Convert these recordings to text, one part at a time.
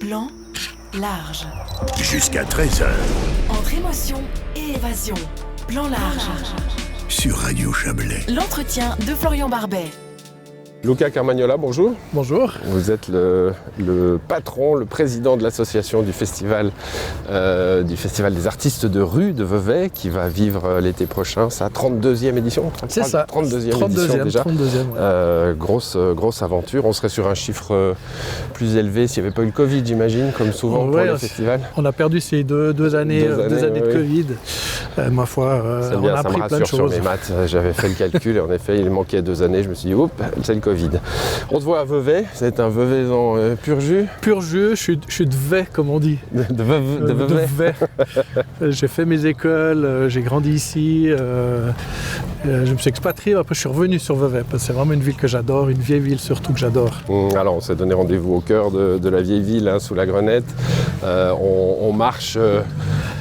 Plan large. Jusqu'à 13h. Entre émotion et évasion. Plan large. Sur Radio Chablais. L'entretien de Florian Barbet. Luca Carmagnola, bonjour. Bonjour. Vous êtes le patron, le président de l'association du festival des artistes de rue de Vevey qui va vivre l'été prochain sa 32e édition. C'est ça. 32e édition déjà. 32e, ouais. Grosse aventure. On serait sur un chiffre plus élevé s'il n'y avait pas eu le Covid, j'imagine, comme souvent pour les festivals. On a perdu ces deux années de Covid. Ma foi, c'est on bien, a ça appris me plein de rassure sur choses. mes maths. J'avais fait le calcul et en effet, il manquait 2 années. Je me suis dit, oups, c'est le Covid. On se voit à Vevey. C'est un Veveysan pur jus. Pur jus, je suis de Vevey, comme on dit. De Vevey. J'ai fait mes écoles, j'ai grandi ici. Je me suis expatrié, après je suis revenu sur Vevey, parce que c'est vraiment une ville que j'adore, une vieille ville surtout que j'adore. Alors on s'est donné rendez-vous au cœur de la vieille ville, sous la Grenette. On marche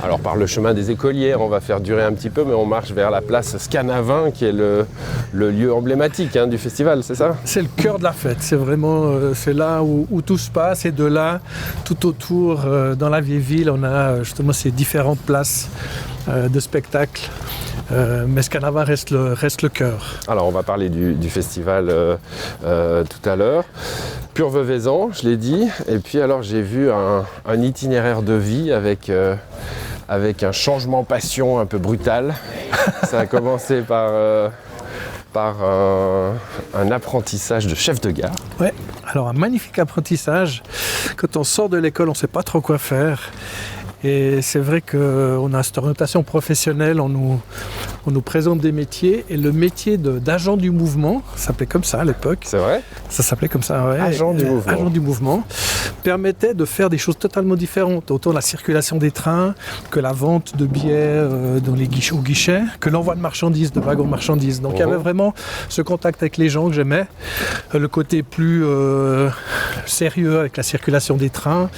alors par le chemin des écolières, on va faire durer un petit peu, mais on marche vers la place Scanavin, qui est le lieu emblématique du festival, c'est ça ? C'est le cœur de la fête, c'est vraiment c'est là où tout se passe, et de là, tout autour, dans la vieille ville, on a justement ces différentes places de spectacles. Mais Scanavin reste le cœur. Alors on va parler du festival tout à l'heure. Pur Veveysan, je l'ai dit. Et puis alors j'ai vu un itinéraire de vie avec un changement passion un peu brutal. Ça a commencé par un apprentissage de chef de gare. Ouais, alors un magnifique apprentissage. Quand on sort de l'école, on ne sait pas trop quoi faire. Et c'est vrai qu'on a cette orientation professionnelle, on nous présente des métiers, et le métier d'agent du mouvement, ça s'appelait comme ça à l'époque. C'est vrai ? Ça s'appait comme ça, ouais. Agent du mouvement, permettait de faire des choses totalement différentes, autant la circulation des trains, que la vente de billets dans les guichets, au guichet, que l'envoi de marchandises, de wagons de marchandises. Donc il y avait vraiment ce contact avec les gens que j'aimais, le côté plus sérieux avec la circulation des trains,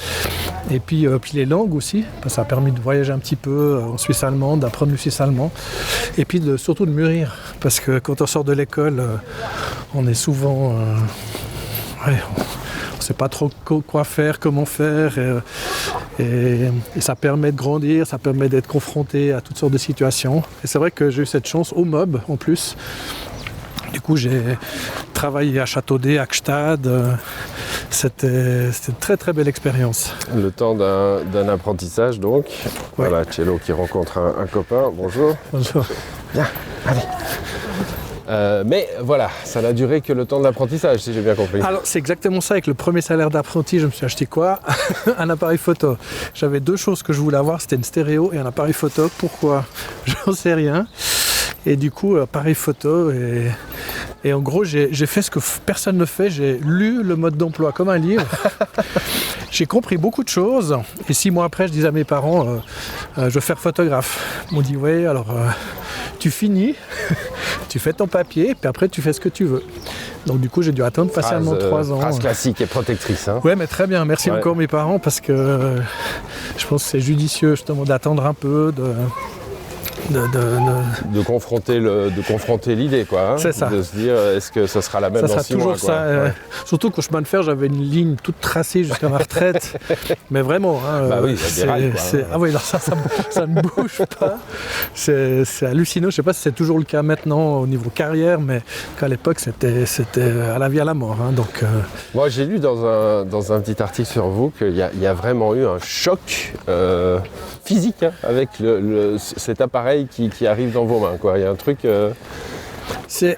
et puis les langues aussi. Ça a permis de voyager un petit peu en Suisse allemande, d'apprendre le suisse allemand, et puis surtout de mûrir, parce que quand on sort de l'école, on est souvent... on ne sait pas trop quoi faire, comment faire, et ça permet de grandir, ça permet d'être confronté à toutes sortes de situations. Et c'est vrai que j'ai eu cette chance au MOB en plus. Du coup, j'ai travaillé à Châteaudet, à Gstaad. C'était une très très belle expérience. Le temps d'un apprentissage donc. Ouais. Voilà, Cello qui rencontre un copain. Bonjour. Bonjour. Bien, allez. Mais voilà, ça n'a duré que le temps de l'apprentissage, si j'ai bien compris. Alors c'est exactement ça, avec le premier salaire d'apprenti, je me suis acheté quoi ? Un appareil photo. J'avais 2 choses que je voulais avoir, c'était une stéréo et un appareil photo. Pourquoi ? J'en sais rien. Et du coup, appareil photo, et en gros, j'ai fait ce que personne ne fait, j'ai lu le mode d'emploi comme un livre. J'ai compris beaucoup de choses, et 6 mois après, je disais à mes parents, je veux faire photographe. Ils m'ont dit, ouais, alors tu finis, tu fais ton papier, puis après tu fais ce que tu veux. Donc du coup, j'ai dû attendre patiemment 3 ans. Phrase classique et protectrice. Ouais, mais très bien, merci encore mes parents, parce que je pense que c'est judicieux justement d'attendre un peu, de confronter l'idée, quoi. C'est ça. De se dire, est-ce que ça sera la même dans 6 mois, toujours ça. Ouais. Surtout qu'au chemin de fer, j'avais une ligne toute tracée jusqu'à ma retraite. Mais vraiment. Bah oui, ça déraille, quoi. Ah oui, alors ça ne bouge pas. C'est hallucinant. Je ne sais pas si c'est toujours le cas maintenant au niveau carrière, mais qu'à l'époque, c'était à la vie à la mort. Donc, Moi, j'ai lu dans un petit article sur vous qu'il y a vraiment eu un choc physique avec cet appareil qui arrive dans vos mains, quoi. Il y a un truc... Il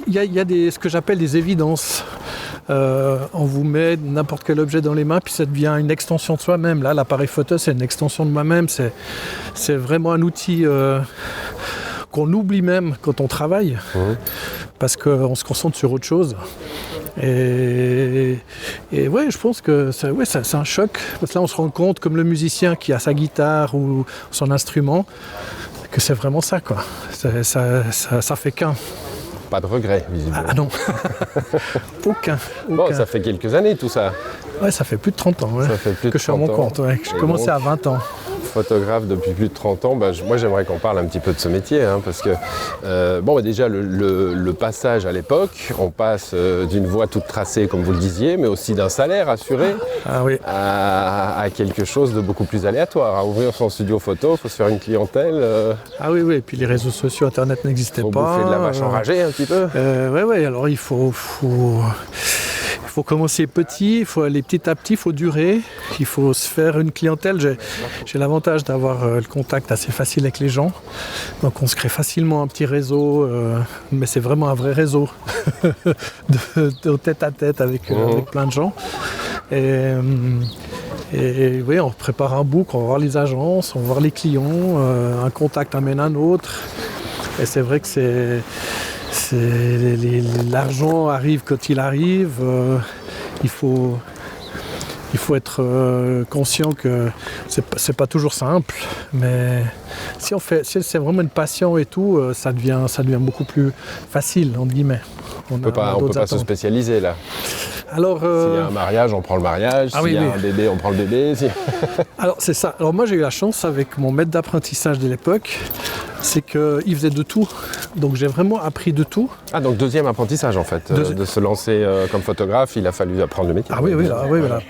y a ce que j'appelle des évidences. On vous met n'importe quel objet dans les mains, puis ça devient une extension de soi-même. Là, l'appareil photo, c'est une extension de moi-même. C'est vraiment un outil qu'on oublie même quand on travaille, parce qu'on se concentre sur autre chose. Et ouais, je pense que c'est un choc. Parce que là, on se rend compte, comme le musicien qui a sa guitare ou son instrument, que c'est vraiment ça, quoi. Ça fait qu'un. Pas de regret, visiblement. Ah non. Aucun. Bon, ça fait quelques années tout ça. Ouais, ça fait plus de 30 ans ça fait plus de que je suis à mon compte. Ouais. J'ai commencé à 20 ans. photographe depuis plus de 30 ans, moi j'aimerais qu'on parle un petit peu de ce métier, hein, parce que déjà le passage à l'époque, on passe d'une voie toute tracée comme vous le disiez, mais aussi d'un salaire assuré à quelque chose de beaucoup plus aléatoire. À ouvrir son studio photo, il faut se faire une clientèle. Ah oui, et puis les réseaux sociaux, Internet n'existaient pas. Il faut bouffer de la vache enragée un petit peu. Alors il faut commencer petit, il faut aller petit à petit, il faut durer, il faut se faire une clientèle. J'ai l'avantage d'avoir le contact assez facile avec les gens, donc on se crée facilement un petit réseau, mais c'est vraiment un vrai réseau de tête à tête avec plein de gens. Et oui, on prépare un book, on va voir les agences, on va voir les clients, un contact amène un autre, et c'est vrai que l'argent arrive quand il arrive. Il faut être conscient que c'est pas toujours simple, mais si c'est vraiment une passion et tout, ça devient beaucoup plus facile, entre guillemets. On peut pas se spécialiser là. Alors, s'il y a un mariage, on prend le mariage. S'il y a un bébé, on prend le bébé. Alors c'est ça. Alors moi j'ai eu la chance avec mon maître d'apprentissage de l'époque, c'est qu'il faisait de tout. Donc j'ai vraiment appris de tout. Ah donc deuxième apprentissage en fait, de se lancer comme photographe, il a fallu apprendre le métier. Ah oui, voilà.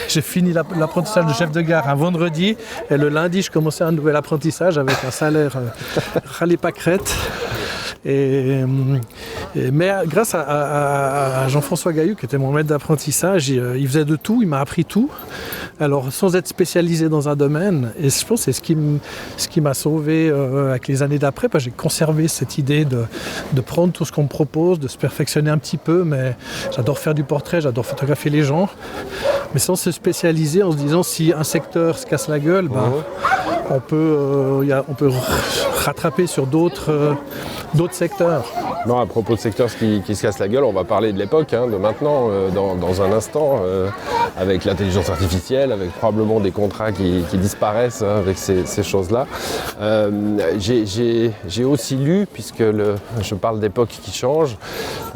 J'ai fini l'apprentissage de chef de gare un vendredi et le lundi je commençais un nouvel apprentissage avec un salaire râlé pas crête. Mais grâce à Jean-François Gaillou, qui était mon maître d'apprentissage, il faisait de tout, il m'a appris tout. Alors sans être spécialisé dans un domaine, et je pense que c'est ce qui m'a sauvé avec les années d'après, parce que j'ai conservé cette idée de prendre tout ce qu'on me propose, de se perfectionner un petit peu, mais j'adore faire du portrait, j'adore photographier les gens, mais sans se spécialiser, en se disant si un secteur se casse la gueule, on peut rattraper sur d'autres secteurs. Non, à propos de secteurs qui se cassent la gueule, on va parler de l'époque, de maintenant, dans un instant, avec l'intelligence artificielle, avec probablement des contrats qui disparaissent avec ces choses-là. J'ai aussi lu, puisque je parle d'époque qui change,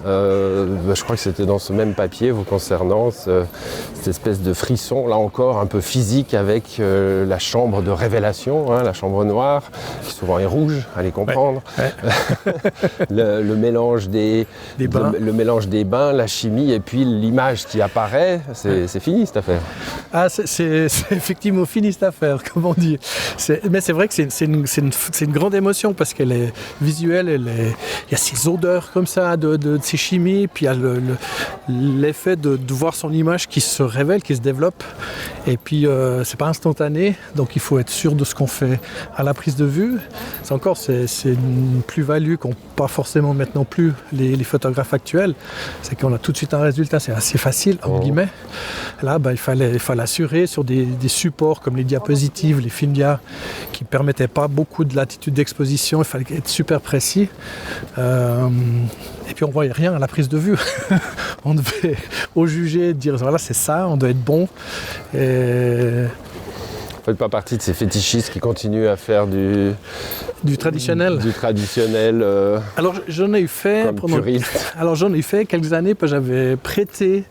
je crois que c'était dans ce même papier vous concernant, cette espèce de frisson, là encore, un peu physique avec la chambre de révélation, la chambre noire, qui souvent est rouge, allez comprendre. Ouais. le mélange des bains, la chimie et puis l'image qui apparaît, c'est fini cette affaire. Ah, c'est effectivement fini cette affaire, comme on dit. Mais c'est vrai que c'est une grande émotion parce qu'elle est visuelle, il y a ces odeurs comme ça de ces chimies, puis il y a l'effet de voir son image qui se révèle, qui se développe. Et puis c'est pas instantané, donc il faut être sûr de ce qu'on fait à la prise de vue. C'est une plus-value qu'ont pas forcément maintenant plus les photographes actuels. C'est qu'on a tout de suite un résultat, c'est assez facile, entre guillemets. Là, il fallait assurer sur des supports comme les diapositives, les films dia, qui ne permettaient pas beaucoup de latitude d'exposition. Il fallait être super précis. Et puis on ne voyait rien à la prise de vue. On devait au juger dire voilà, c'est ça, on doit être bon. Vous ne faites pas partie de ces fétichistes qui continuent à faire du traditionnel. Du traditionnel. Alors j'en ai eu fait j'en ai eu fait quelques années parce que j'avais prêté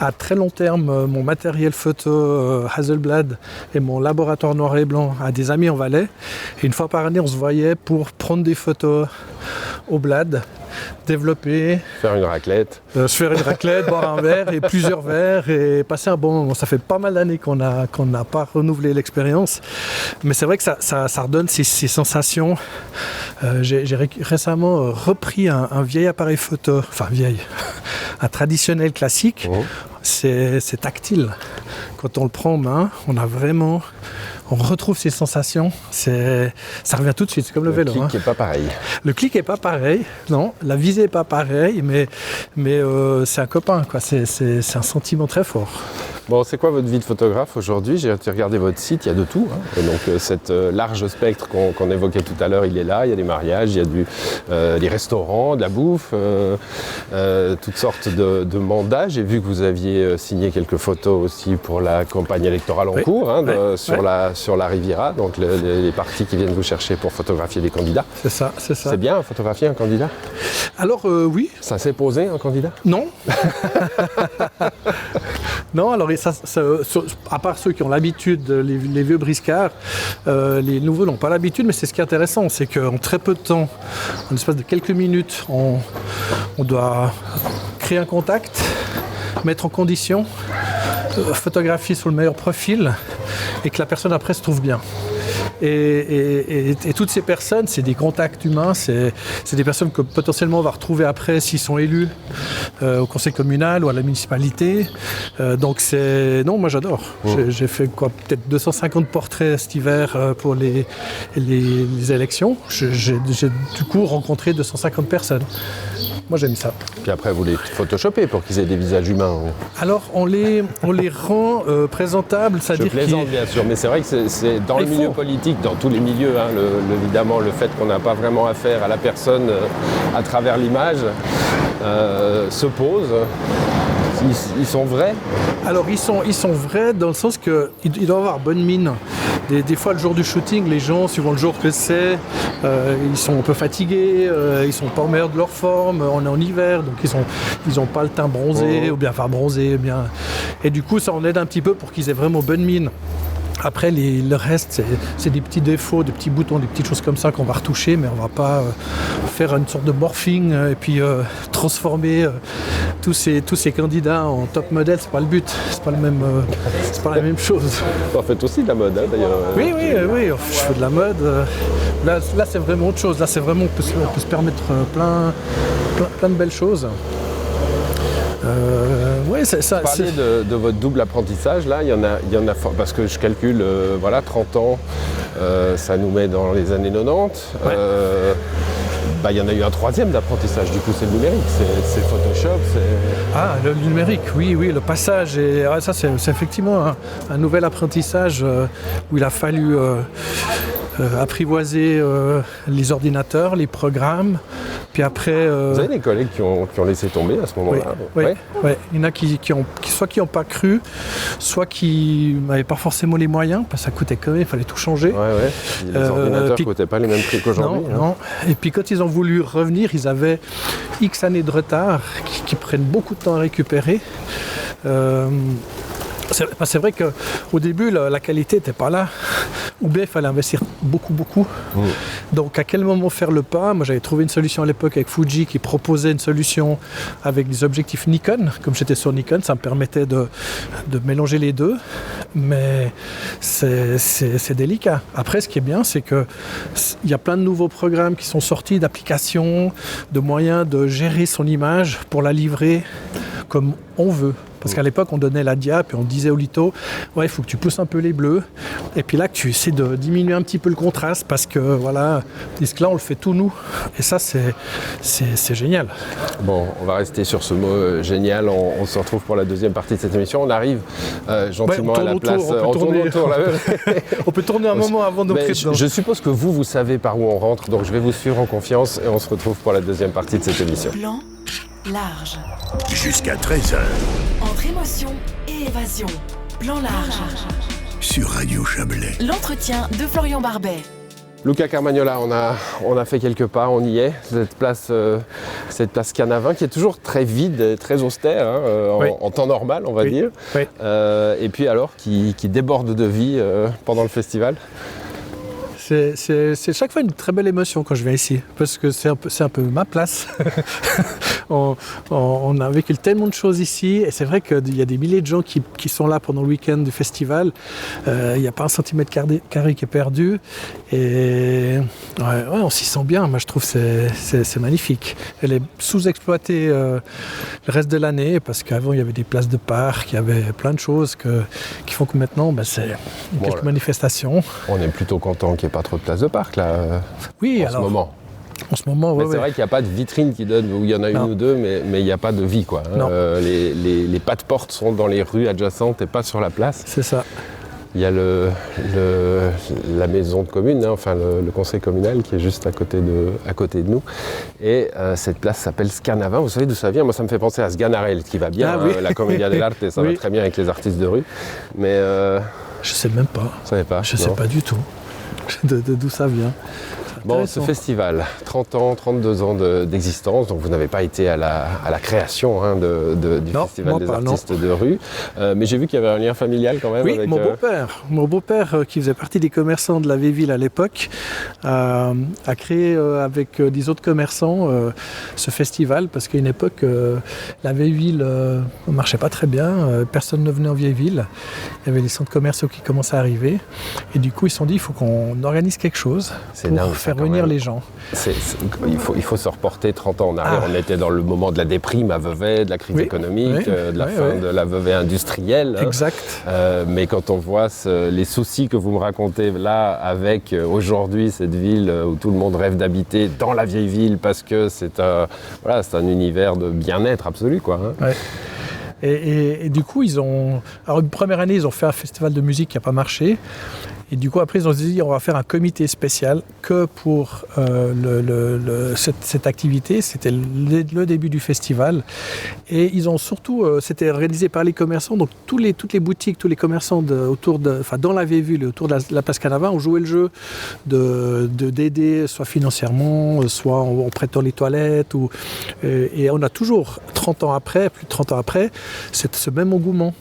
à très long terme mon matériel photo Hasselblad et mon laboratoire noir et blanc à des amis en Valais. Et une fois par année, on se voyait pour prendre des photos au blad, développer, faire une raclette, boire un verre et plusieurs verres et passer un bon moment. Ça fait pas mal d'années qu'on n'a pas renouvelé l'expérience, mais c'est vrai que ça redonne ces sensations. J'ai récemment repris un vieil appareil photo, un traditionnel classique. C'est tactile. Quand on le prend en main, on retrouve ces sensations, ça revient tout de suite, c'est comme le vélo. Le clic n'est pas pareil. Le clic n'est pas pareil, non, la visée n'est pas pareille, mais c'est un copain, quoi. C'est un sentiment très fort. Bon, c'est quoi votre vie de photographe aujourd'hui? J'ai regardé votre site, il y a de tout. Et donc cet large spectre qu'on évoquait tout à l'heure, il est là, il y a des mariages, il y a des restaurants, de la bouffe, toutes sortes de mandats. J'ai vu que vous aviez signé quelques photos aussi pour la campagne électorale en cours, sur la Riviera, donc les partis qui viennent vous chercher pour photographier des candidats. C'est ça. C'est bien photographier un candidat? Alors oui. Ça s'est posé un candidat? Non. Non, alors à part ceux qui ont l'habitude, les vieux briscards, les nouveaux n'ont pas l'habitude, mais c'est ce qui est intéressant, c'est qu'en très peu de temps, en l'espace de quelques minutes, on doit créer un contact, mettre en condition, photographier sur le meilleur profil et que la personne après se trouve bien. Et toutes ces personnes, c'est des contacts humains, c'est des personnes que potentiellement on va retrouver après s'ils sont élus au conseil communal ou à la municipalité. Donc non, moi j'adore. J'ai fait peut-être 250 portraits cet hiver pour les élections. J'ai du coup rencontré 250 personnes. Moi j'aime ça. Puis après vous les photoshopez pour qu'ils aient des visages humains. Alors on les rend présentables, c'est-à-dire je plaisante bien sûr, mais c'est vrai que c'est dans le milieu politique, dans tous les milieux, hein, évidemment le fait qu'on n'a pas vraiment affaire à la personne à travers l'image se pose. Ils sont vrais? Alors ils sont vrais dans le sens qu'ils doivent avoir bonne mine. Des fois le jour du shooting, les gens, suivant le jour que c'est, ils sont un peu fatigués, ils sont pas au meilleur de leur forme, on est en hiver, donc ils ont pas le teint bronzé, ou bien bronzé, bien. Et du coup ça en aide un petit peu pour qu'ils aient vraiment bonne mine. Après, le reste, c'est des petits défauts, des petits boutons, des petites choses comme ça qu'on va retoucher, mais on va pas faire une sorte de morphing et puis transformer tous ces candidats en top modèle. C'est pas le but, c'est pas la même chose. Vous faites aussi de la mode, hein, d'ailleurs. Oui, je fais de la mode. Là, c'est vraiment autre chose. Là, c'est vraiment, on peut se permettre plein de belles choses. Vous parliez de votre double apprentissage, là, il y en a parce que je calcule, 30 ans, ça nous met dans les années 90. Ouais. Il y en a eu un troisième d'apprentissage, du coup c'est le numérique, c'est Photoshop, le numérique, oui, le passage, ça c'est effectivement un nouvel apprentissage où il a fallu apprivoiser les ordinateurs, les programmes. Puis après, vous avez des collègues qui ont laissé tomber à ce moment-là? Oui. Il y en a qui n'ont pas cru, soit qui n'avaient pas forcément les moyens, parce que ça coûtait quand même, il fallait tout changer. Les ordinateurs ne coûtaient pas les mêmes prix qu'aujourd'hui. Non. Et puis quand ils ont voulu revenir, ils avaient X années de retard qui prennent beaucoup de temps à récupérer. C'est vrai qu'au début, la qualité n'était pas là. Ou bien il fallait investir beaucoup. Donc à quel moment faire le pas? Moi j'avais trouvé une solution à l'époque avec Fuji qui proposait une solution avec des objectifs Nikon. Comme j'étais sur Nikon, ça me permettait de mélanger les deux. Mais c'est délicat. Après, ce qui est bien, c'est qu'il y a plein de nouveaux programmes qui sont sortis, d'applications, de moyens de gérer son image pour la livrer comme on veut. Parce qu'à l'époque, on donnait la diap et on disait au litho, il faut que tu pousses un peu les bleus. Et puis là, tu essaies de diminuer un petit peu le contraste parce que là, on le fait tout nous. Et ça, c'est génial. Bon, on va rester sur ce mot génial. On se retrouve pour la deuxième partie de cette émission. On arrive gentiment à la place. On tourne autour. On peut tourner un moment avant d'entrer dedans. Je suppose que vous savez par où on rentre. Donc je vais vous suivre en confiance et on se retrouve pour la deuxième partie de cette émission. Plan large. Jusqu'à 13h. Entre émotion et évasion. Plan large. Sur Radio Chablais. L'entretien de Florian Barbet. Luca Carmagnola, on a fait quelques pas, on y est. Cette place Canavin qui est toujours très vide, très austère, en temps normal, on va dire. Oui. Et puis alors, qui déborde de vie pendant le festival. C'est chaque fois une très belle émotion quand je viens ici, parce que c'est un peu ma place. on a vécu tellement de choses ici, et c'est vrai qu'il y a des milliers de gens qui sont là pendant le week-end du festival. Il n'y a pas un centimètre carré qui est perdu, et on s'y sent bien. Moi, je trouve que c'est magnifique. Elle est sous-exploitée le reste de l'année, parce qu'avant, il y avait des places de parc, il y avait plein de choses qui font que maintenant, c'est quelques manifestations. On est plutôt content qu'il n'y ait pas trop de places de parc là, en ce moment. En ce moment, c'est vrai qu'il n'y a pas de vitrine qui donne, où il y en a une ou deux, mais il n'y a pas de vie, quoi. Les pas de porte sont dans les rues adjacentes et pas sur la place. C'est ça. Il y a la maison de commune, le conseil communal qui est juste à côté de nous. Et cette place s'appelle Scanavin. Vous savez d'où ça vient? Moi, ça me fait penser à Sganarelle, qui va bien, la Commedia dell'arte, ça va très bien avec les artistes de rue. Mais je sais même pas. Vous savez pas? Je sais pas du tout d'où ça vient. Bon, ce festival, 30 ans, 32 ans d'existence, donc vous n'avez pas été à la création du Festival des artistes de rue, mais j'ai vu qu'il y avait un lien familial quand même. Oui, avec, mon beau-père qui faisait partie des commerçants de la vieille ville à l'époque, a créé avec des autres commerçants ce festival, parce qu'à une époque, la vieille ville ne marchait pas très bien, personne ne venait en vieille ville, il y avait des centres commerciaux qui commençaient à arriver, et du coup ils se sont dit il faut qu'on organise quelque chose pour faire venir les gens. Il faut se reporter 30 ans en arrière. On était dans le moment de la déprime à Vevey, de la crise économique, de la fin de la Vevey industrielle. Exact. Mais quand on voit les soucis que vous me racontez là, avec aujourd'hui cette ville où tout le monde rêve d'habiter dans la vieille ville parce que c'est un univers de bien-être absolu, quoi. Ouais. Et du coup, alors une première année, ils ont fait un festival de musique qui n'a pas marché. Et du coup, après, ils ont dit on va faire un comité spécial que pour cette activité. C'était le début du festival. Et ils ont surtout, c'était organisé par les commerçants. Donc, toutes les boutiques, tous les commerçants dans la vieille ville, autour de la place Canavin, ont joué le jeu d'aider, soit financièrement, soit en prêtant les toilettes. Et on a toujours, plus de 30 ans après, ce même engouement.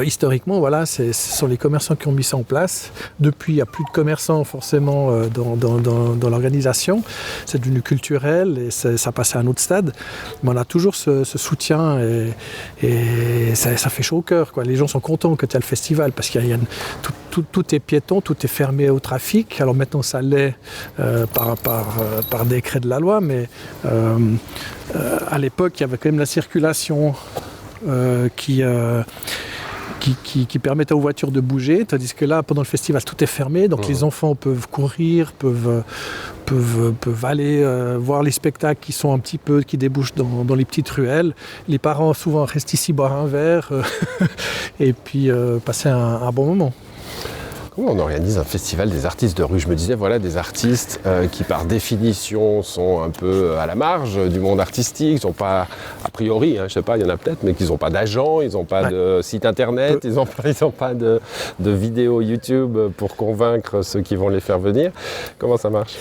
Historiquement, voilà, ce sont les commerçants qui ont mis ça en place. Depuis, il n'y a plus de commerçants forcément dans l'organisation. C'est devenu culturel et ça passe à un autre stade. Mais on a toujours ce soutien et ça fait chaud au cœur, quoi. Les gens sont contents que tu as le festival parce qu'il y a tout est piéton, tout est fermé au trafic. Alors maintenant, ça l'est par décret de la loi, mais à l'époque, il y avait quand même la circulation qui permettent aux voitures de bouger, tandis que là, pendant le festival, tout est fermé, donc les enfants peuvent courir, peuvent aller voir les spectacles qui débouchent dans les petites ruelles. Les parents, souvent, restent ici boire un verre et puis passer un bon moment. Comment on organise un festival des artistes de rue? Je me disais, voilà, des artistes qui par définition sont un peu à la marge du monde artistique, ils n'ont pas, a priori, je sais pas, il y en a peut-être, mais qu'ils n'ont pas d'agent, ils n'ont pas de site internet, ils n'ont pas de vidéo YouTube pour convaincre ceux qui vont les faire venir. Comment ça marche?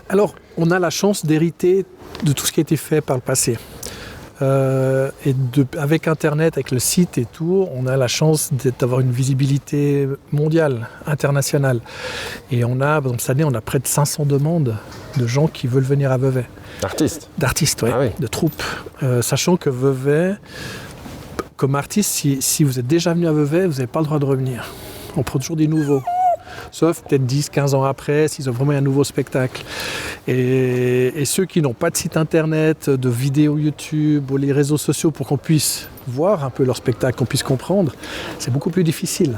Alors, on a la chance d'hériter de tout ce qui a été fait par le passé. Avec Internet, avec le site et tout, on a la chance d'avoir une visibilité mondiale, internationale. Et par exemple, cette année, on a près de 500 demandes de gens qui veulent venir à Vevey. D'artistes, oui. De troupes. Sachant que Vevey, comme artiste, si vous êtes déjà venu à Vevey, vous n'avez pas le droit de revenir. On prend toujours des nouveaux. Sauf peut-être 10-15 ans après, s'ils ont vraiment un nouveau spectacle. Et ceux qui n'ont pas de site internet, de vidéos YouTube ou les réseaux sociaux pour qu'on puisse voir un peu leur spectacle, qu'on puisse comprendre, c'est beaucoup plus difficile.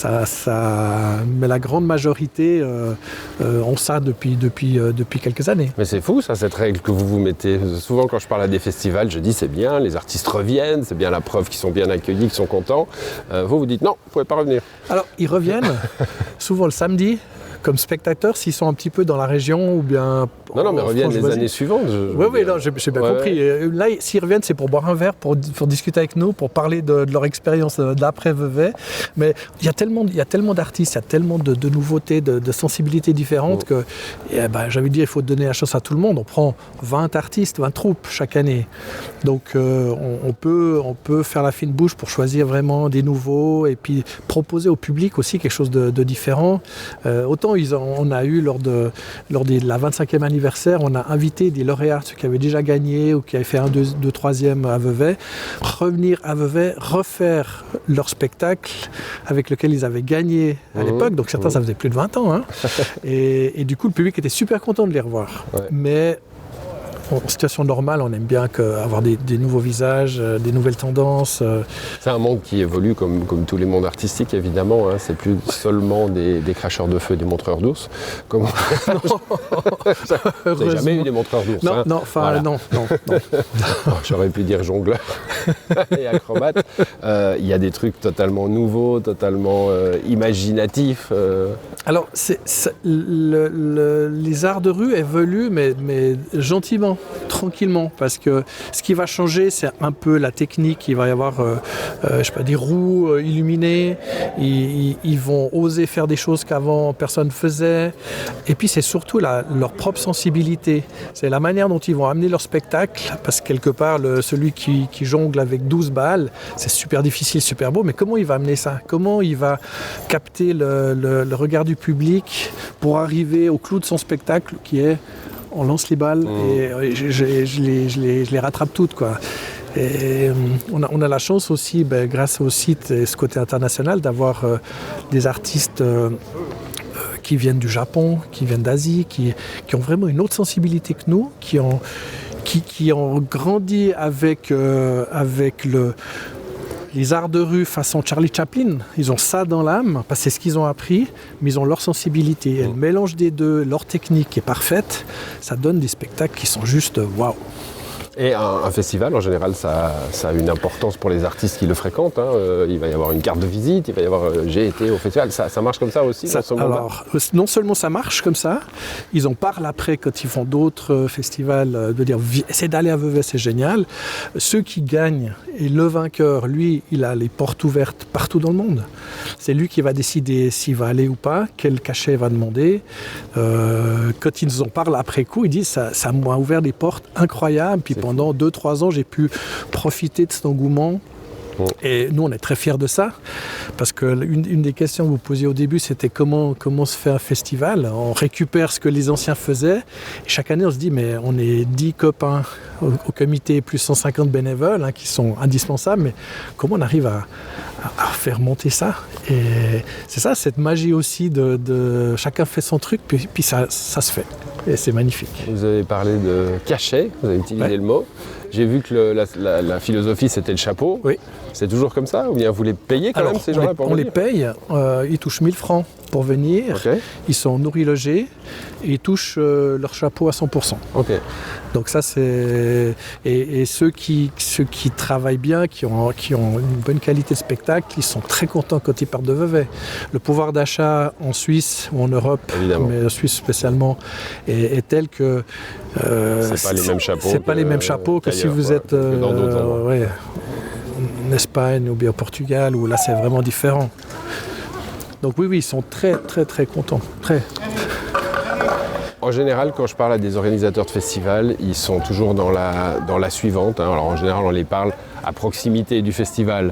Mais la grande majorité ont ça depuis quelques années. Mais c'est fou ça, cette règle que vous mettez. Souvent quand je parle à des festivals, je dis c'est bien, les artistes reviennent, c'est bien la preuve qu'ils sont bien accueillis, qu'ils sont contents. Vous dites non, vous ne pouvez pas revenir. Alors ils reviennent souvent le samedi, comme spectateurs, s'ils sont un petit peu dans la région ou bien... Non, mais reviennent les années suivantes. Oui, j'ai bien compris. Et là, s'ils reviennent, c'est pour boire un verre, pour discuter avec nous, pour parler de leur expérience d'après-Vevey. Mais il y a tellement d'artistes, il y a tellement de nouveautés, de sensibilités différentes que, j'avais dit, il faut donner la chance à tout le monde. On prend 20 artistes, 20 troupes chaque année. Donc, on peut faire la fine bouche pour choisir vraiment des nouveaux et puis proposer au public aussi quelque chose de différent. Autant on a eu lors de la 25e anniversaire, on a invité des lauréats, ceux qui avaient déjà gagné ou qui avaient fait 1, 2, 3e à Vevey, revenir à Vevey, refaire leur spectacle avec lequel ils avaient gagné à l'époque. Donc certains, ça faisait plus de 20 ans. Et du coup, le public était super content de les revoir. Mais en situation normale, on aime bien avoir des nouveaux visages, des nouvelles tendances. C'est un monde qui évolue comme tous les mondes artistiques, évidemment. C'est plus seulement des cracheurs de feu, des montreurs d'ours. Vous n'avez jamais eu des montreurs d'ours? Non. J'aurais pu dire jongleur et acrobate. Il y a des trucs totalement nouveaux, totalement imaginatifs. Alors, les arts de rue évoluent, mais gentiment. tranquillement, parce que ce qui va changer, c'est un peu la technique. Il va y avoir, des roues illuminées. Ils vont oser faire des choses qu'avant personne faisait. Et puis c'est surtout leur propre sensibilité. C'est la manière dont ils vont amener leur spectacle, parce que quelque part, celui qui jongle avec 12 balles, c'est super difficile, super beau, mais comment il va amener ça? Comment il va capter le regard du public pour arriver au clou de son spectacle qui est on lance les balles et je les rattrape toutes, quoi. Et on a la chance aussi, grâce au site et ce côté international, d'avoir des artistes qui viennent du Japon, qui viennent d'Asie, qui ont vraiment une autre sensibilité que nous, qui ont grandi avec les arts de rue façon Charlie Chaplin. Ils ont ça dans l'âme, parce que c'est ce qu'ils ont appris, mais ils ont leur sensibilité. Et le mélange des deux, leur technique est parfaite, ça donne des spectacles qui sont juste waouh. Et un festival, en général, ça a une importance pour les artistes qui le fréquentent. Il va y avoir une carte de visite, il va y avoir j'ai été au festival. Ça marche comme ça aussi dans ce moment-là? Alors, non seulement ça marche comme ça, ils en parlent après quand ils font d'autres festivals, de dire essayez d'aller à Vevey, c'est génial. Ceux qui gagnent, et le vainqueur, lui, il a les portes ouvertes partout dans le monde. C'est lui qui va décider s'il va aller ou pas, quel cachet il va demander. Quand ils nous en parlent après coup, ils disent ça m'a ouvert des portes incroyables. Puis pendant 2-3 ans, j'ai pu profiter de cet engouement. Et nous, on est très fiers de ça, parce qu'une des questions que vous posiez au début, c'était comment se fait un festival. On récupère ce que les anciens faisaient, et chaque année, on se dit, mais on est 10 copains au comité, plus 150 bénévoles, qui sont indispensables, mais comment on arrive à faire monter ça? Et c'est ça, cette magie aussi de chacun fait son truc, puis ça se fait, et c'est magnifique. Vous avez parlé de cachet, vous avez utilisé le mot. J'ai vu que la philosophie, c'était le chapeau. Oui. C'est toujours comme ça? Ou bien vous les payez quand même, ces gens-là, pour venir? On les paye. Ils touchent 1000 francs pour venir. Okay. Ils sont nourris, logés. Et ils touchent leur chapeau à 100%. Okay. Donc ça, c'est... Et ceux qui travaillent bien, qui ont une bonne qualité de spectacle, ils sont très contents quand ils partent de Vevey. Le pouvoir d'achat en Suisse ou en Europe, mais en Suisse spécialement, est tel que... c'est pas les mêmes chapeaux. C'est pas les mêmes chapeaux que si vous êtes dans d'autres endroits. En Espagne ou bien au Portugal, où là c'est vraiment différent. Donc oui, ils sont très très très contents. Très. En général, quand je parle à des organisateurs de festivals, ils sont toujours dans la suivante. Alors en général, on les parle à proximité du festival.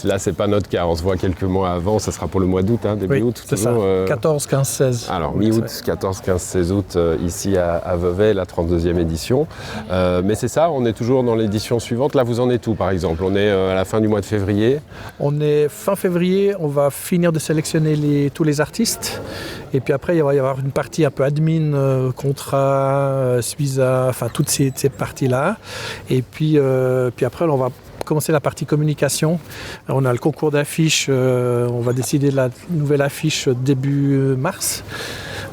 Là, c'est pas notre cas. On se voit quelques mois avant. Ça sera pour le mois d'août, début août. C'est toujours, ça. 14, 15, 16. Alors mi-août, 14, 15, 16 août, ici à Vevey, la 32e édition. Mais c'est ça, on est toujours dans l'édition suivante. Là, vous en êtes où, par exemple? On est à la fin du mois de février. On est fin février. On va finir de sélectionner tous les artistes. Et puis après, il va y avoir une partie un peu admin, contrat, visa, enfin toutes ces parties-là. Et puis après, on va commencer la partie communication. On a le concours d'affiches. On va décider de la nouvelle affiche début mars.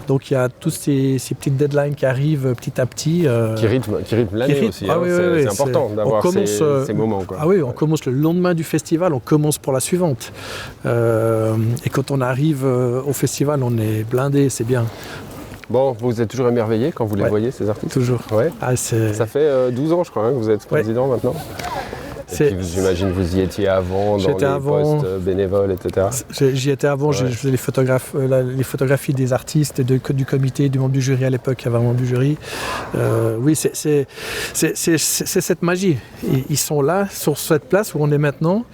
Donc il y a toutes ces petites deadlines qui arrivent petit à petit. Qui rythment l'année aussi. C'est important d'avoir ces moments. Quoi. Ah oui, on commence le lendemain du festival, on commence pour la suivante. Et quand on arrive au festival, on est blindé, c'est bien. Bon, vous êtes toujours émerveillé quand vous les voyez, ces artistes? Toujours. Ouais. Ça fait 12 ans, je crois, que vous êtes président maintenant. Et puis, j'imagine que vous y étiez avant, dans les postes bénévoles, etc. J'y étais avant, je faisais les photographies des artistes et du comité, du membre du jury à l'époque, il y avait un membre du jury. Oui, c'est cette magie. Et ils sont là, sur cette place où on est maintenant.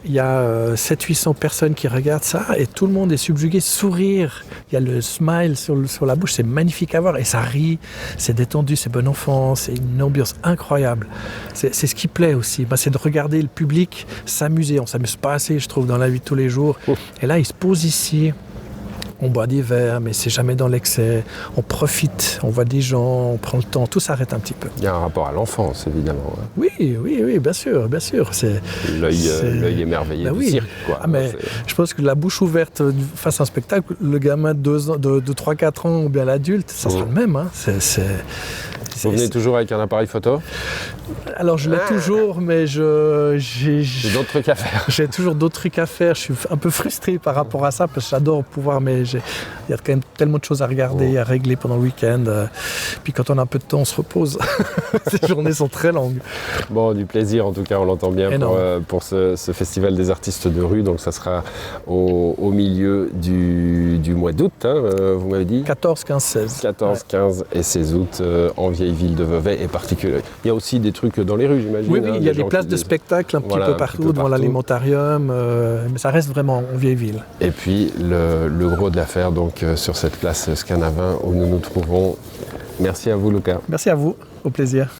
Il y a 700-800 personnes qui regardent ça et tout le monde est subjugué, sourire. Il y a le smile sur la bouche, c'est magnifique à voir. Et ça rit, c'est détendu, c'est bon enfant, c'est une ambiance incroyable. C'est ce qui plaît aussi. C'est de regarder le public s'amuser. On ne s'amuse pas assez, je trouve, dans la vie de tous les jours. Et là, ils se posent ici. On boit des verres, mais c'est jamais dans l'excès. On profite, on voit des gens, on prend le temps. Tout s'arrête un petit peu. Il y a un rapport à l'enfance, évidemment. Oui, bien sûr. C'est l'œil émerveillé du cirque. Quoi. Je pense que la bouche ouverte face à un spectacle, le gamin de 3-4 ans ou bien l'adulte, ça sera le même. Vous venez toujours avec un appareil photo? Alors je l'ai toujours, mais j'ai d'autres trucs à faire. J'ai toujours d'autres trucs à faire. Je suis un peu frustré par rapport à ça parce que j'adore pouvoir, mais il y a quand même tellement de choses à regarder, à régler pendant le week-end. Puis quand on a un peu de temps, on se repose. Ces journées sont très longues. Bon, du plaisir en tout cas, on l'entend bien pour ce festival des artistes de rue. Donc ça sera au milieu du mois d'août, hein, vous m'avez dit 14, 15, 16. 14, 15 et 16 août en vieille ville de Vevey et particulier. Il y a aussi des trucs dans les rues, j'imagine. Oui, il y a des places de spectacle un petit peu partout, devant l'alimentarium, mais ça reste vraiment en vieille ville. Et puis le gros de l'affaire, donc sur cette place Scanavin où nous nous trouvons. Merci à vous, Luca. Merci à vous, au plaisir.